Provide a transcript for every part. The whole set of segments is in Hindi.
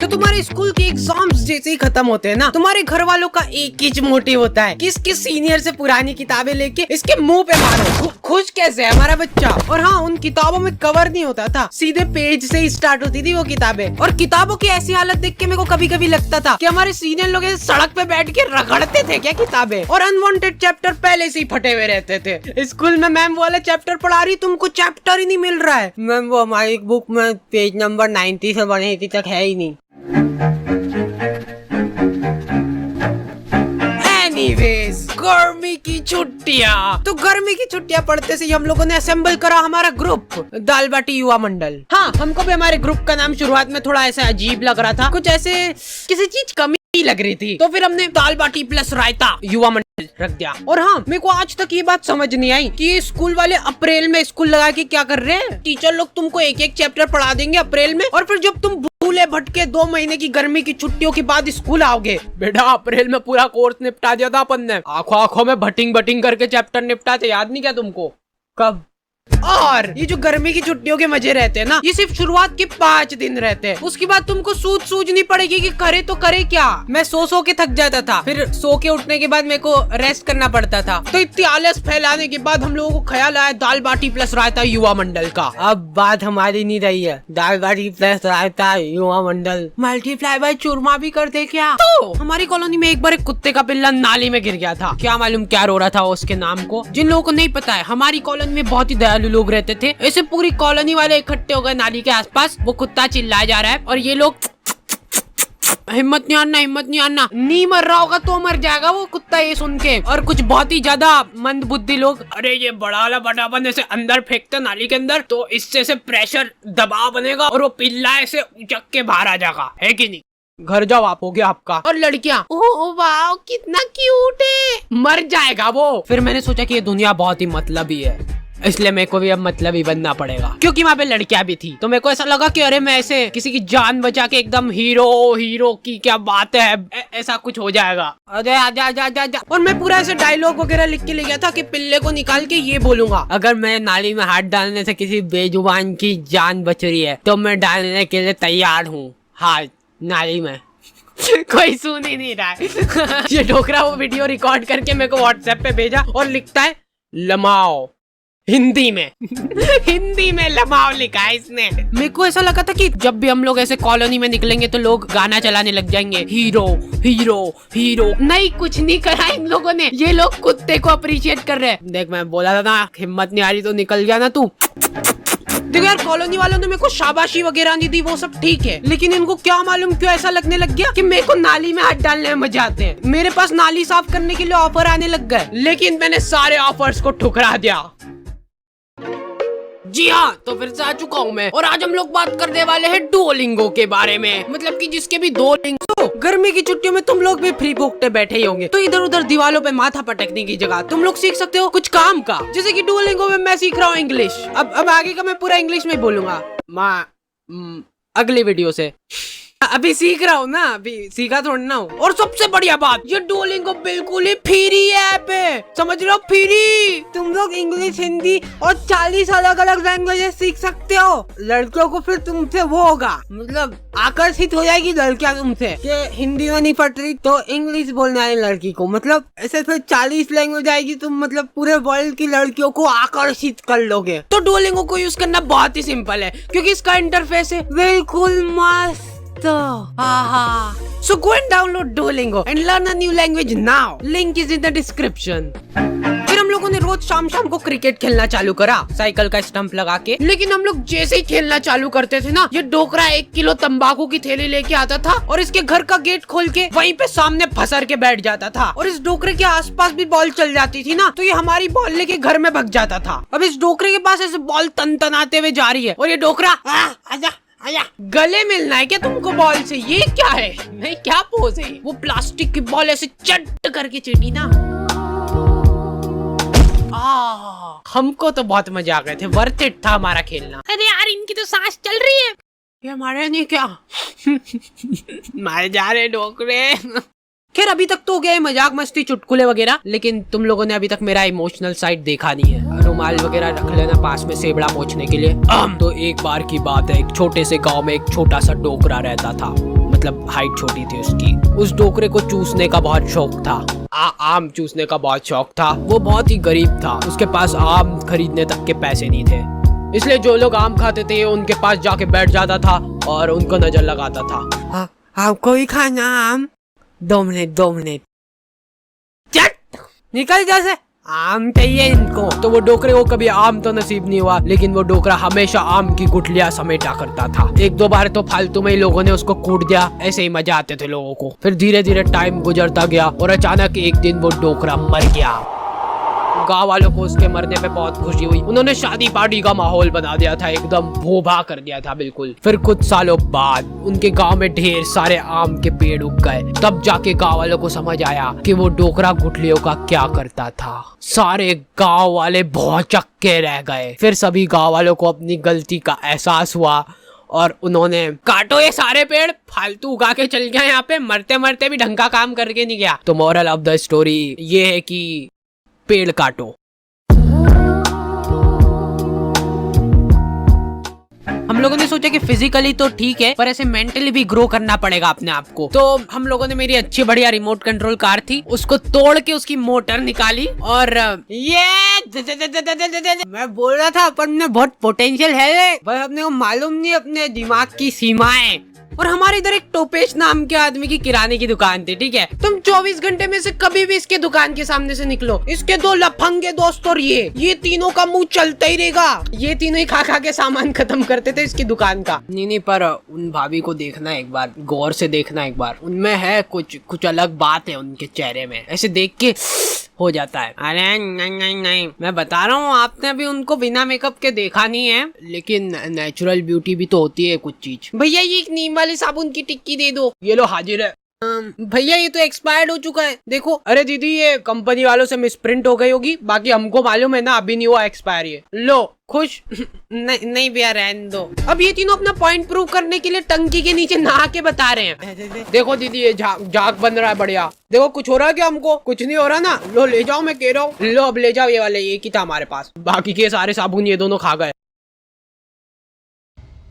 तो तुम्हारे स्कूल के एग्जाम्स जैसे ही खत्म होते हैं ना, तुम्हारे घर वालों का एक ही मोटिव होता है कि इसके सीनियर से पुरानी किताबें लेके इसके मुंह पे मारो। खुश कैसे है हमारा बच्चा। और हाँ, उन किताबों में कवर नहीं होता था, सीधे पेज से ही स्टार्ट होती थी वो किताबें। और किताबों की ऐसी हालत देख के मेरे को कभी कभी लगता था कि हमारे सीनियर लोग सड़क पे बैठ के रगड़ते थे क्या किताबें। और अनवांटेड चैप्टर पहले से ही फटे हुए रहते थे। स्कूल में मैम वाला चैप्टर पढ़ा रही, तुमको चैप्टर ही नहीं मिल रहा है। मैम वो हमारी बुक में पेज नंबर 90 से 180 तक है ही नहीं। एनीवेज, गर्मी की छुट्टियाँ। तो गर्मी की छुट्टियाँ पढ़ते से हम लोगों ने असेंबल करा हमारा ग्रुप, दाल बाटी युवा मंडल। हाँ, हमको भी हमारे ग्रुप का नाम शुरुआत में थोड़ा ऐसा अजीब लग रहा था, कुछ ऐसे किसी चीज कमी लग रही थी, तो फिर हमने दाल बाटी प्लस रायता युवा मंडल रख दिया। और हाँ, मेरे को आज तक ये बात समझ नहीं आई कि स्कूल वाले अप्रैल में स्कूल लगा के क्या कर रहे हैं। टीचर लोग तुमको एक एक चैप्टर पढ़ा देंगे अप्रैल में, और फिर जब तुम भूले भटके 2 महीने की गर्मी की छुट्टियों के बाद स्कूल आओगे। बेटा, अप्रैल में पूरा कोर्स निपटा दिया था अपन ने, आंखों आंखों में भटिंग भटिंग करके चैप्टर निपटाते, याद नहीं क्या तुमको? कब? और ये जो गर्मी की छुट्टियों के मजे रहते हैं ना, ये सिर्फ शुरुआत के 5 दिन रहते हैं। उसके बाद तुमको सूझनी पड़ेगी कि करे तो करे क्या। मैं सो के थक जाता था, फिर सो के उठने के बाद मेरे को रेस्ट करना पड़ता था। तो इतनी आलस फैलाने के बाद हम लोगों को ख्याल आया दाल बाटी प्लस रायता युवा मंडल का। अब बात हमारी नहीं रही है, दाल बाटी प्लस रायता युवा मंडल मल्टीप्लाई बाय चूरमा भी कर दे क्या? तो हमारी कॉलोनी में एक बार एक कुत्ते का पिल्ला नाली में गिर गया था। क्या मालूम क्या रो रहा था उसके नाम को। जिन लोगों को नहीं पता है, हमारी कॉलोनी में बहुत ही दयालु लोग रहते थे। ऐसे पूरी कॉलोनी वाले इकट्ठे हो गए नाली के आसपास। वो कुत्ता चिल्लाया जा रहा है और ये लोग हिम्मत नहीं आना, हिम्मत नहीं आना, नहीं मर रहा होगा तो मर जाएगा वो कुत्ता ये सुन के। और कुछ बहुत ही ज्यादा मंद बुद्धि लोग, अरे ये बड़ा वाला बटाबन ऐसे अंदर फेंकते नाली के अंदर तो इससे से प्रेशर दबाव बनेगा और वो पिल्ला ऐसे उचक के बाहर आ जाएगा, है कि नहीं? घर जाओ, आप हो गया आपका। और लड़कियां, ओह वाह कितना क्यूट है, मर जाएगा वो। फिर मैंने सोचा कि ये दुनिया बहुत ही मतलबी है, इसलिए मेरे को भी अब मतलब ही बनना पड़ेगा, क्योंकि वहाँ पे लड़कियां भी थी। तो मेरे को ऐसा लगा कि अरे मैं ऐसे किसी की जान बचा के एकदम हीरो की क्या बात है, ऐसा कुछ हो जाएगा। अरे आजा आजा आजा आजा। और मैं पूरा ऐसे डायलॉग वगैरह लिख के ले गया था कि पिल्ले को निकाल के ये बोलूंगा, अगर मैं नाली में हाथ डालने से किसी बेजुबान की जान बच रही है तो मैं डालने के लिए तैयार हूँ हाथ नाली में। कोई सुन ही नहीं रहा है। ये डोकरा वो वीडियो रिकॉर्ड करके मेरे को व्हाट्सएप पे भेजा और लिखता है लमाओ हिंदी में। हिंदी में लमाओ लिखा है इसने। मेरे को ऐसा लगा था कि जब भी हम लोग ऐसे कॉलोनी में निकलेंगे तो लोग गाना चलाने लग जाएंगे, हीरो हीरो हीरो। नहीं, कुछ नहीं करा इन लोगों ने, ये लोग कुत्ते को अप्रिशिएट कर रहे हैं। देख, मैं बोला था ना हिम्मत नहीं आ रही तो निकल गया ना तू। देखो यार, कॉलोनी वालों ने मेरे को शाबाशी वगैरह नहीं दी, वो सब ठीक है, लेकिन इनको क्या मालूम क्यों ऐसा लगने लग गया कि मेरे को नाली में हाथ डालने में मजा आते हैं। मेरे पास नाली साफ करने के लिए ऑफर आने लग गए, लेकिन मैंने सारे ऑफर्स को ठुकरा दिया। जी हाँ, तो फिर से आ चुका हूँ मैं, और आज हम लोग बात करने वाले हैं डुओलिंगो के बारे में। मतलब कि जिसके भी 2 लिंग। तो गर्मी की छुट्टियों में तुम लोग भी फ्री भूखते बैठे ही होंगे, तो इधर उधर दीवालों पे माथा पटकने की जगह तुम लोग सीख सकते हो कुछ काम का। जैसे कि डुओलिंगो में मैं सीख रहा हूँ इंग्लिश। अब आगे का मैं पूरा इंग्लिश में बोलूंगा अगली वीडियो से। अभी सीख रहा हूँ ना, अभी सीखा थोड़ा ना हूँ। और सबसे बढ़िया बात, ये डुओलिंगो बिल्कुल ही फ्री ऐप है, समझ लो फ्री। तुम लोग इंग्लिश, हिंदी और 40 अलग अलग लैंग्वेजेस सीख सकते हो। लड़कियों को फिर तुमसे वो होगा, मतलब आकर्षित हो जाएगी लड़कियां तुमसे कि हिंदी में नहीं पढ़ रही तो इंग्लिश बोलने वाली लड़की को, मतलब ऐसे फिर 40 लैंग्वेज आएगी, तुम मतलब पूरे वर्ल्ड की लड़कियों को आकर्षित कर लोगे। तो डुओलिंगो को यूज करना बहुत ही सिंपल है, क्योंकि इसका इंटरफेस है बिल्कुल मस्त। So go and download Duolingo and learn a new language now. Link is in the description. फिर हम लोगों ने रोज शाम को क्रिकेट खेलना चालू करा, साइकिल का स्टंप लगा के। लेकिन हम लोग जैसे ही खेलना चालू करते थे ना, ये डोकरा 1 किलो तंबाकू की थैली लेके आता था और इसके घर का गेट खोल के वहीं पे सामने फंसर के बैठ जाता था। और इस डोकरे के आसपास भी बॉल चल जाती थी ना, तो ये हमारी बॉल लेके घर में भग जाता था। अब इस डोकरे के पास ऐसे बॉल तन-तनाते हुए जा रही है और ये डोकरा आजा गले मिलना है क्या तुमको बॉल से? ये क्या है? नहीं, क्या पोज है? वो प्लास्टिक की बॉल ऐसे चट करके चीटी ना। हमको तो बहुत मजा आ गए थे, वर्थ इट था हमारा खेलना। अरे यार, इनकी तो सांस चल रही है, ये हमारे नहीं क्या? मारे जा रहे डोकरे। खैर, अभी तक तो हो गया मजाक मस्ती चुटकुले वगैरह, लेकिन तुम लोगों ने अभी तक मेरा इमोशनल साइड देखा नहीं है। रुमाल वगैरह रख लेना पास में सेबड़ा पोंछने के लिए। तो एक बार की बात है, एक छोटे से गांव में एक छोटा सा डोकरा रहता था। मतलब हाइट छोटी थी उसकी। उस डोकरे को चूसने का बहुत शौक था, आम चूसने का बहुत शौक था। वो बहुत ही गरीब था, उसके पास आम खरीदने तक के पैसे नहीं थे, इसलिए जो लोग आम खाते थे उनके पास जाके बैठ जाता था और उनको नजर लगाता था। आपको भी खाना आम? 2 मिनट चट निकल जैसे, आम चाहिए इनको। तो वो डोकरे को कभी आम तो नसीब नहीं हुआ, लेकिन वो डोकरा हमेशा आम की गुठलियां समेटा करता था। 1-2 बार तो फालतू में ही लोगों ने उसको कूट दिया, ऐसे ही मजा आते थे लोगों को। फिर धीरे धीरे टाइम गुजरता गया और अचानक एक दिन वो डोकरा मर गया। गांव वालों को उसके मरने पे बहुत खुशी हुई, उन्होंने शादी पार्टी का माहौल बना दिया था, एकदम भोभा कर दिया था बिल्कुल। फिर कुछ सालों बाद उनके गांव में ढेर सारे आम के पेड़ उग गए। तब जाके गांव वालों को समझ आया कि वो डोकरा गुठलियों का क्या करता था। सारे गांव वाले बहुत चक्के रह गए। फिर सभी गांव वालों को अपनी गलती का एहसास हुआ और उन्होंने काटो ये सारे पेड़, फालतू उगा के चल गया यहाँ पे, मरते मरते भी ढंग का काम करके नहीं गया। तो मोरल ऑफ द स्टोरी ये है कि पेड़ काटो। हम लोगों ने सोचा कि फिजिकली तो ठीक है, पर ऐसे मेंटली भी ग्रो करना पड़ेगा अपने आप को। तो हम लोगों ने मेरी अच्छी बढ़िया रिमोट कंट्रोल कार थी, उसको तोड़ के उसकी मोटर निकाली और ये मैं बोल रहा था अपन में बहुत पोटेंशियल है, पर अपने को मालूम नहीं अपने दिमाग की सीमाएं। और हमारे इधर एक टोपेश नाम के आदमी की किराने की दुकान थी, ठीक है। तुम 24 घंटे में से कभी भी इसके दुकान के सामने से निकलो, इसके 2 लफंगे दोस्त और ये तीनों का मुंह चलता ही रहेगा। ये तीनों ही खा के सामान खत्म करते थे इसकी दुकान का। नहीं पर उन भाभी को देखना एक बार, गौर से देखना एक बार, उनमें है कुछ अलग बात है उनके चेहरे में, ऐसे देख के हो जाता है। अरे नहीं मैं बता रहा हूँ, आपने अभी उनको बिना मेकअप के देखा नहीं है, लेकिन नेचुरल ब्यूटी भी तो होती है कुछ चीज। भैया ये एक नीम वाले साबुन की टिक्की दे दो। ये लो हाजिर है। भैया ये तो एक्सपायर्ड हो चुका है, देखो। अरे दीदी ये कंपनी वालों से मिसप्रिंट हो गई होगी, बाकी हमको मालूम है ना अभी नहीं हुआ एक्सपायर। ये लो खुश। नहीं भैया रहने दो। अब ये तीनों अपना पॉइंट प्रूव करने के लिए टंकी के नीचे नहा के बता रहे हैं। देखो दीदी ये झाग बन रहा है बढ़िया, देखो कुछ हो रहा है क्या? हमको कुछ नहीं हो रहा ना। लो ले जाओ, मैं कह रहा हूँ, लो अब ले जाओ। ये वाले एक ही था हमारे पास, बाकी के सारे साबुन ये दोनों खा गए।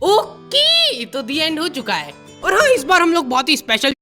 ओके तो दी एंड हो चुका है। और हाँ, इस बार हम लोग बहुत ही स्पेशल